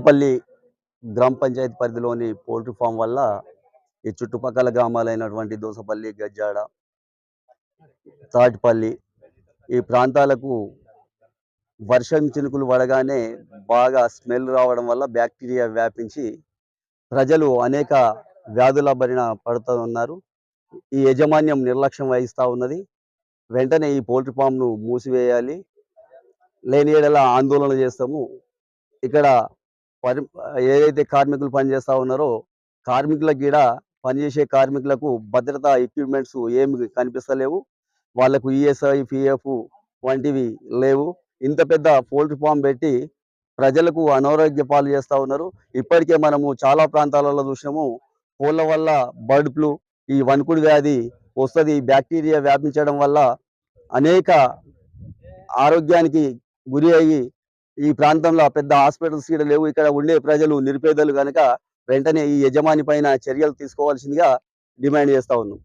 పల్లి గ్రామ పంచాయతీ పరిధిలోని పౌల్ట్రీ ఫామ్ వల్ల ఈ చుట్టుపక్కల గ్రామాలైనటువంటి దోసపల్లి, గజ్జాడ, తాటిపల్లి ఈ ప్రాంతాలకు వర్షం చినుకులు పడగానే బాగా స్మెల్ రావడం వల్ల బ్యాక్టీరియా వ్యాపించి ప్రజలు అనేక వ్యాధుల బారిన పడుతూ ఉన్నారు. ఈ యాజమాన్యం నిర్లక్ష్యం వహిస్తూ ఉన్నది. వెంటనే ఈ పౌల్ట్రీ ఫామ్‌ను మూసివేయాలి. లేని యెడల ఆందోళన చేస్తాము. ఇక్కడ పరి ఏదైతే కార్మికులు పనిచేస్తా ఉన్నారో కార్మికులకు గీడ పనిచేసే కార్మికులకు భద్రతా ఎక్విప్‌మెంట్స్ ఏమి కనిపిస్తలేవు. వాళ్ళకు ఈఎస్ఐ, పీఎఫ్ వంటివి లేవు. ఇంత పెద్ద పౌల్ట్రీ ఫామ్ పెట్టి ప్రజలకు అనారోగ్య పాలు చేస్తా ఉన్నారు. ఇప్పటికే మనము చాలా ప్రాంతాలలో చూసినాము. కోళ్ళ వల్ల బర్డ్ ఫ్లూ, ఈ వణుకుడు వ్యాధి వస్తది. బ్యాక్టీరియా వ్యాపించడం వల్ల అనేక ఆరోగ్యానికి గురి అయ్యి ఈ ప్రాంతంలో పెద్ద హాస్పిటల్స్ కూడా లేవు. ఇక్కడ ఉండే ప్రజలు నిరుపేదలు గనక వెంటనే ఈ యజమాని పైన చర్యలు తీసుకోవాల్సిందిగా డిమాండ్ చేస్తా ఉన్నాం.